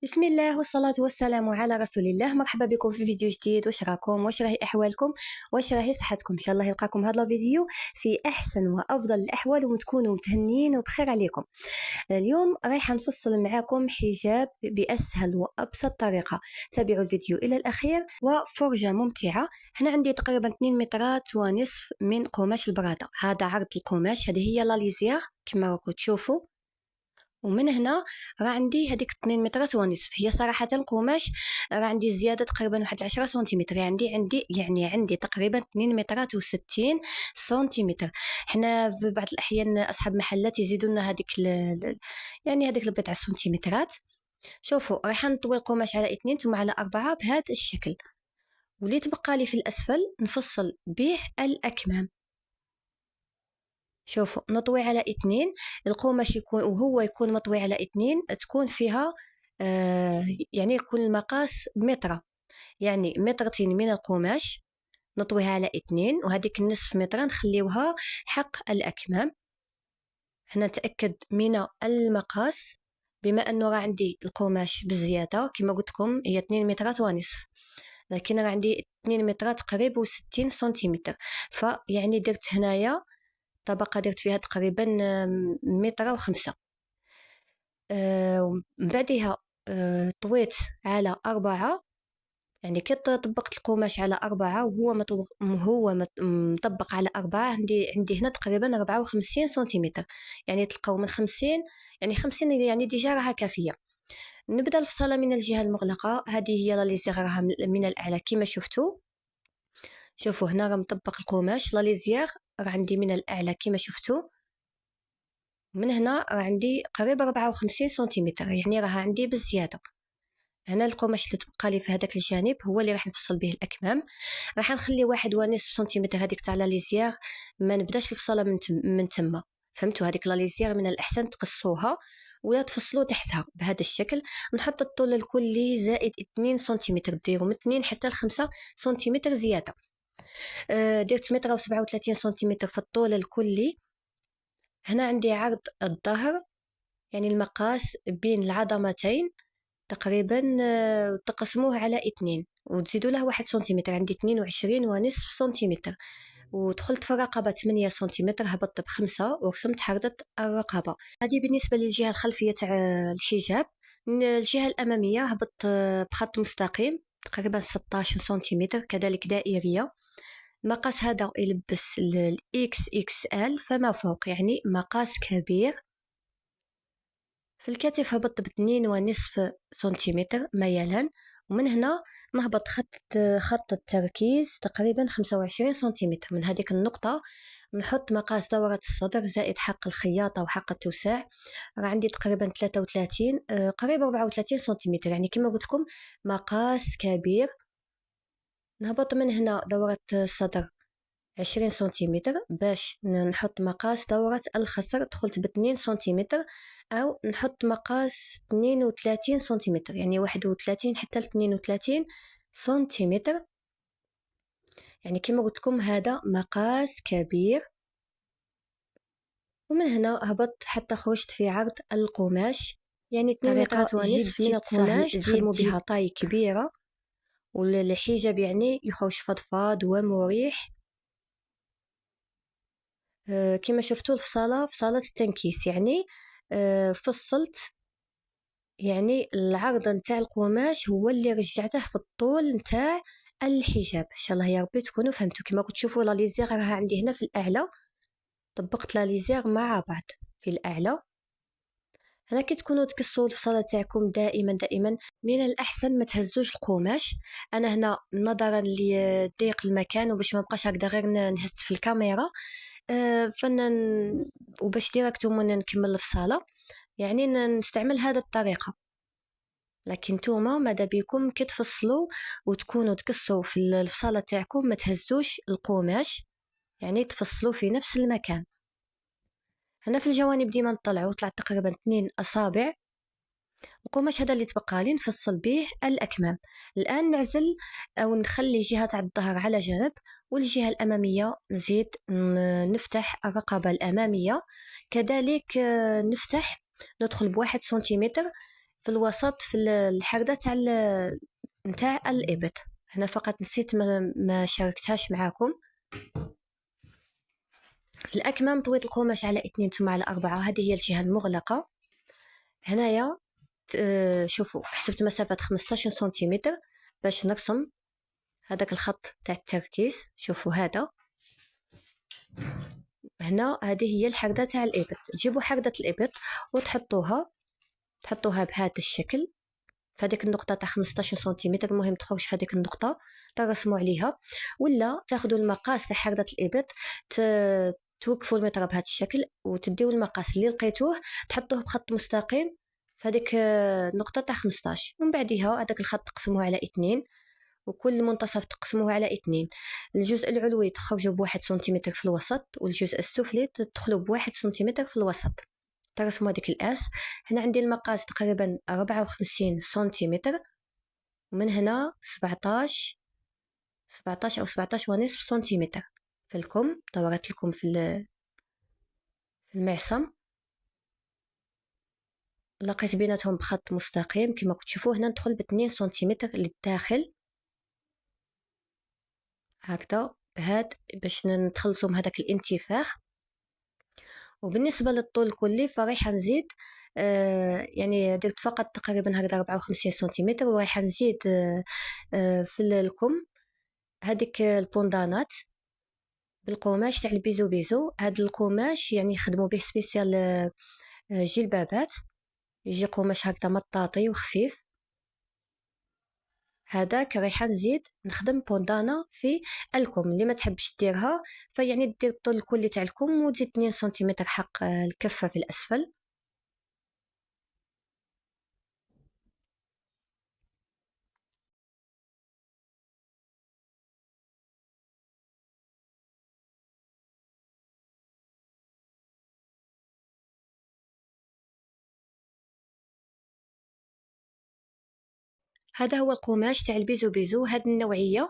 بسم الله والصلاة والسلام على رسول الله. مرحبا بكم في فيديو جديد. واش راكم؟ واش راهي احوالكم؟ واش راهي صحتكم؟ ان شاء الله يلقاكم هذا الفيديو في احسن وافضل الاحوال وتكونوا متهنيين وبخير عليكم. اليوم رايحه نفصل معكم حجاب باسهل وابسط طريقه. تابعوا الفيديو الى الاخير وفرجه ممتعه. هنا عندي تقريبا 2 مترات ونصف من قماش البراده. هذا عرض القماش، هذه هي لا ليزير كما راكم تشوفوا. ومن هنا راه عندي هذيك 2 مترات ونصف. هي صراحه القماش راه عندي زياده تقريبا واحد 10 سنتيمتر، عندي تقريبا 2 مترات و60 سنتيمتر. حنا في بعض الاحيان اصحاب محلات يزيدوا لنا هذيك البضع سنتيمترات. شوفوا راح نطوي القماش على 2 ثم على 4 بهذا الشكل، واللي تبقى لي في الاسفل نفصل به الاكمام. شوفوا نطوي على 2 القماش يكون مطوي على 2 تكون فيها يكون المقاس متر، يعني مترتين من القماش نطويها على 2 وهذيك النصف متر نخليوها حق الأكمام. هنا نتأكد من المقاس بما أنه راه عندي القماش بزيادة كما قلت لكم هي 2 مترات ونصف، لكن راه عندي 2 مترات قريب و60 سنتيمتر، فيعني درت هنايا طبقة درت فيها تقريبا متر و5. من بعدها طويت على 4، يعني كي طبقت القماش على 4 وهو مطبق على 4 عندي هنا تقريبا 54 سنتيمتر، يعني تلقاو من 50 يعني 50 يعني ديجا راها كافية. نبدأ الفصالة من الجهة المغلقة. هذه هي لا ليزير راها من الأعلى كما شفتوا. شوفوا هنا راه مطبق القماش لا ليزير راه عندي من الأعلى كما شفتوا. من هنا راه عندي قريب 54 سنتيمتر، يعني راه عندي بزيادة. هنا القماش اللي تبقى لي في هذاك الجانب هو اللي راح نفصل به الأكمام. راح نخلي 1.5 سنتيمتر هذيك تاع لا ليزير، ما نبداش الفصالة من تما. فهمتوا؟ هذيك لا ليزير من الأحسن تقصوها ولا تفصلوا تحتها بهذا الشكل. نحط الطول الكلي زائد 2 سنتيمتر، ديروا من 2 حتى ل 5 سنتيمتر زيادة. درت 1.37 سنتيمتر في الطول الكلي. هنا عندي عرض الظهر، يعني المقاس بين العظمتين تقريبا تقسموه على 2 وتزيدوا له 1 سنتيمتر، عندي 22 ونصف سنتيمتر. ودخلت في الرقبة 8 سنتيمتر، هبطت ب5 ورسمت حردة الرقبة. هذه بالنسبة للجهة الخلفية تاع الحجاب. من الجهة الأمامية هبطت بخط مستقيم تقريبا 16 سنتيمتر كذلك دائرية. المقاس هذا يلبس الاكس اكس ال فما فوق، يعني مقاس كبير. في الكتف هبط ب2.5 سنتيمتر ميلا، ومن هنا نهبط خط التركيز تقريبا 25 سنتيمتر. من هذيك النقطة نحط مقاس دورة الصدر زائد حق الخياطة وحق التوسع، راه عندي تقريبا 33 قريب 34 سنتيمتر، يعني كما قلت لكم مقاس كبير. نهبط من هنا دورة الصدر 20 سنتيمتر باش نحط مقاس دورة الخصر، دخلت ب2 سنتيمتر، أو نحط مقاس 32 سنتيمتر، يعني 31 حتى 32 سنتيمتر. يعني كما قلت لكم هذا مقاس كبير. ومن هنا هبطت حتى خرجت في عرض القماش، يعني 2 مترات ونصف من القماش تخدموا بها طاي كبيرة، والحجاب يعني يخرج فضفاض ومريح. كما شفتوا فصالة التنكيس، يعني فصلت، يعني العرض نتاع القماش هو اللي رجعته في الطول نتاع الحجاب. ان شاء الله يا ربي تكونوا فهمتوا. كما كنت تشوفوا لا ليزير راها عندي هنا في الاعلى، طبقت لا ليزير مع بعض في الاعلى. هنا كي تكونوا تكسوا الفصاله تاعكم دائما من الاحسن ما تهزوش القماش. انا هنا نظرا لضيق المكان وباش ما نبقاش هكذا غير نهز في الكاميرا وباش ديريكتومون نكمل الفصاله، يعني نستعمل هذا الطريقه. لكن نتوما ماذا بكم كي تفصلوا وتكونوا تكسوا في الفصاله تاعكم ما تهزوش القماش، يعني تفصلوا في نفس المكان. هنا في الجوانب ديما نطلعوا، طلعت تقريبا 2 اصابع. القماش هذا اللي تبقى لي نفصل به الأكمام. الآن نعزل أو نخلي جهة تاع الظهر على جنب، والجهة الأمامية نزيد نفتح الرقبة الأمامية كذلك، ندخل ب1 سنتيمتر في الوسط في الحردة نتاع الإبط. هنا فقط نسيت ما شاركتهاش معاكم. الأكمام طويت القماش على 2 ثم على 4. هذه هي الجهة المغلقة. هنايا شوفوا حسبت مسافة 15 سنتيمتر باش نرسم هذاك الخط تاع التركيز. شوفوا هذا هنا، هذه هي الحردة تاع الإبط. تجيبوا حردة الإبط وتحطوها بهذا الشكل في هذيك النقطة تاع 15 سنتيمتر. المهم تخرج في هذيك النقطة ترسموا عليها، ولا تاخذوا المقاس تاع حردة الإبط توقفوا المتر بهذا الشكل وتديو المقاس اللي لقيتوه تحطوه بخط مستقيم في هذيك النقطة تاع 15، ومن بعدها هذاك الخط تقسموه على 2 وكل منتصف تقسموه على 2. الجزء العلوي تخرجوا بواحد سنتيمتر في الوسط، والجزء السفلي تدخلوا بواحد سنتيمتر في الوسط. ترسموا هذيك الأس. هنا عندي المقاس تقريبا 54 سنتيمتر، ومن هنا 17 أو 17 ونصف سنتيمتر في الكم. دورت لكم في المعصم، لقيت بيناتهم بخط مستقيم كما كنت تشوفوا. هنا ندخل ب2 سنتيمتر للداخل هكذا بهاد باش نتخلصوا من هذاك الانتفاخ. وبالنسبة للطول الكلي فرايح نزيد يعني درت فقط تقريبا هكذا 54 سنتيمتر، ورايح نزيد في الكم هذيك البوندانات بالقماش تاع البيزو بيزو. هذا القماش يعني يخدموا به سبيسيال جلبابات، يجي قماش هكذا مطاطي وخفيف. هذاك رايحه نزيد نخدم بوندانا في الكم. اللي ما تحبش ديرها فيعني دير الطول الكلي تاع الكم وتزيد 2 سنتيمتر حق الكفه في الاسفل. هذا هو القماش تاع البيزو بيزو. هاد النوعيه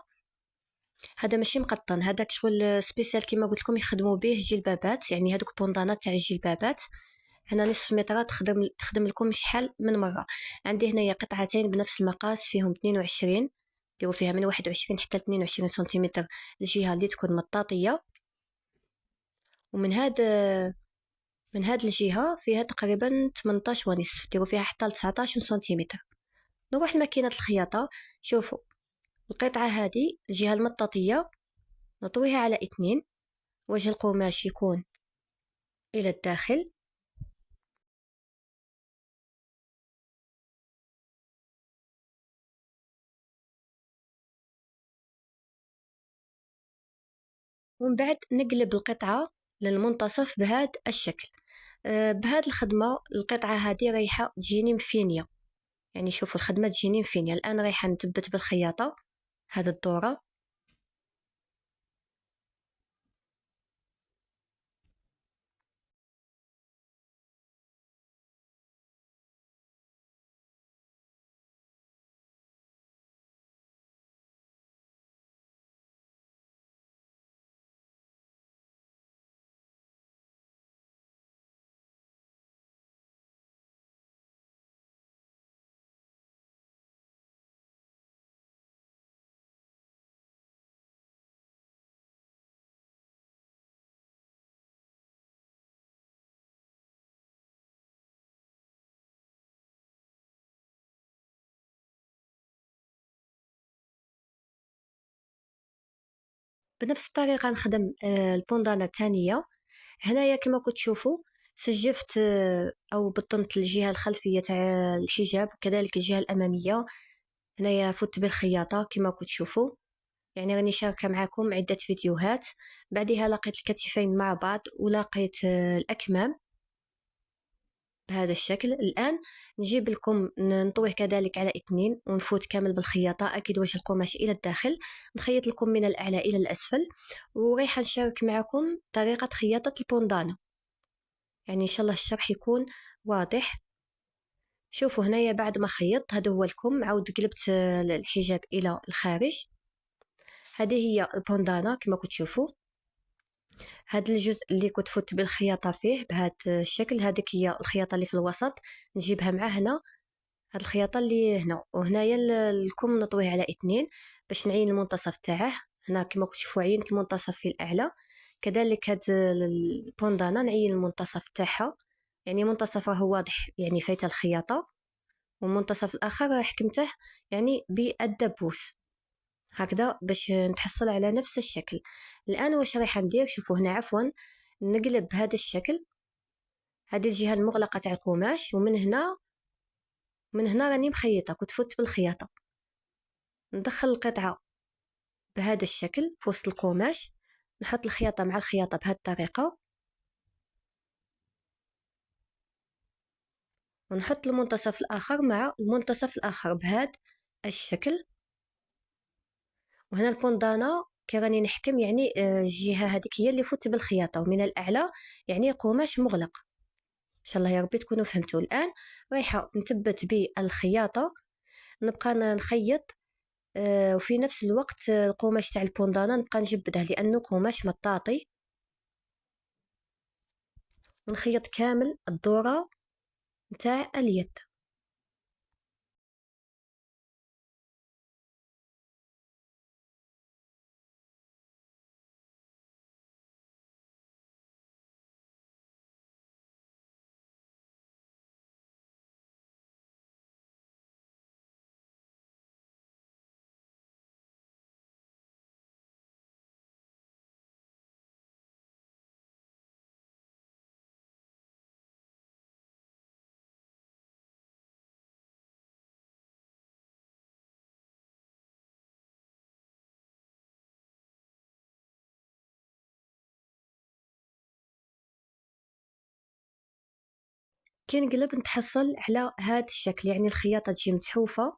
هذا ماشي مقطن، هذاك شغل سبيسيال كما قلت لكم يخدموا به جلبابات، يعني هذوك بوندانات تاع الجلبابات. هنا نصف متر تخدم لكم شحال من مره. عندي هنايا قطعتين بنفس المقاس فيهم 22، ديروا فيها من 21 حتى 22 سنتيمتر الجهه اللي تكون مطاطيه، ومن هاد الجهه فيها تقريبا 18 ونصف، ديروا فيها حتى 19 سنتيمتر. نروح لماكينه الخياطه. شوفوا القطعه هذه الجهه المطاطيه نطويها على 2، وجه القماش يكون إلى الداخل، ومن بعد نقلب القطعة للمنتصف بهذا الشكل. بهذه الخدمة القطعة هذه رايحة تجيني مفينية، يعني شوفوا الخدمة تجيني مفينية. الآن رايحة نثبت بالخياطة هذه الدورة. بنفس الطريقة نخدم البوندانة الثانية. هنايا كما كنت تشوفوا سجفت أو بطنت الجهة الخلفية تاع الحجاب وكذلك الجهة الأمامية. هنايا فت بالخياطة كما كنت تشوفوا، يعني راني شاركة معكم عدة فيديوهات. بعدها لقيت الكتفين مع بعض ولقيت الأكمام بهذا الشكل. الآن نجيب لكم نطويه كذلك على 2 ونفوت كامل بالخياطة، أكيد وجه القماش إلى الداخل. نخيط لكم من الأعلى إلى الأسفل، ورايحة نشارك معكم طريقة خياطة البوندانا، يعني إن شاء الله الشرح يكون واضح. شوفوا هنايا بعد ما خيطت هذا هو الكم، عاود قلبت الحجاب إلى الخارج. هذه هي البوندانا كما كنت تشوفوا. هذا الجزء اللي كنت فوت بالخياطة فيه بهذا الشكل، هذيك هي الخياطة اللي في الوسط نجيبها مع هنا هاد الخياطة اللي هنا وهنايا الكم نطويه على 2 باش نعين المنتصف تاعه. هنا كما تشوفوا عينت المنتصف في الأعلى، كذلك هاد البوندانة نعين المنتصف تاعها، يعني منتصف راهو واضح يعني فايته الخياطة، والمنتصف الآخر حكمته يعني بالدبوس هكذا باش نتحصل على نفس الشكل. الآن واش رايحة ندير؟ شوفوا هنا عفوا، نقلب بهذا الشكل، هذه الجهة المغلقة تاع القماش، ومن هنا من هنا راني مخيطة، كنت فوت بالخياطة، ندخل القطعة بهذا الشكل في وسط القماش، نحط الخياطة مع الخياطة بهذه الطريقة، ونحط المنتصف الآخر مع المنتصف الآخر بهذا الشكل. وهنا الفندانة كي راني نحكم يعني الجهة هذيك هي اللي فوت بالخياطة، ومن الأعلى يعني قماش مغلق. إن شاء الله يا ربي تكونوا فهمتوا. الآن رايحة نثبت بالخياطة، نبقى نخيط وفي نفس الوقت القماش تاع البوندانة نبقى نجبده لأنه قماش مطاطي، ونخيط كامل الدورة نتاع اليد. كي نقلب نتحصل على هذا الشكل، يعني الخياطة تجي متحوفة،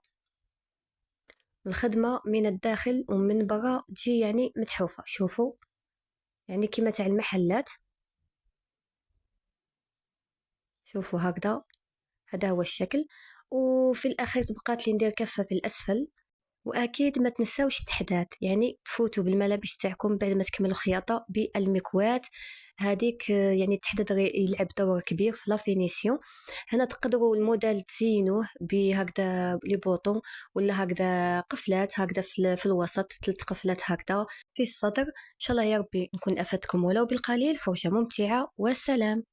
الخدمة من الداخل ومن برا تجي يعني متحوفة. شوفوا يعني كيما تاع المحلات، شوفوا هكذا، هذا هو الشكل. وفي الأخير تبقات لي ندير كفة في الأسفل. وأكيد ما تنساوش التحدات، يعني تفوتوا بالملابس تاعكم بعد ما تكملوا خياطة بالمكواة هذيك، يعني التحديد يلعب دور كبير في لافينيسيون. هنا تقدروا الموديل تزينوه بهكذا لي بوطون، ولا هكذا قفلات هكذا في الوسط، 3 قفلات هكذا في الصدر. ان شاء الله يا ربي نكون افدتكم ولو بالقليل. فرجة ممتعة، والسلام.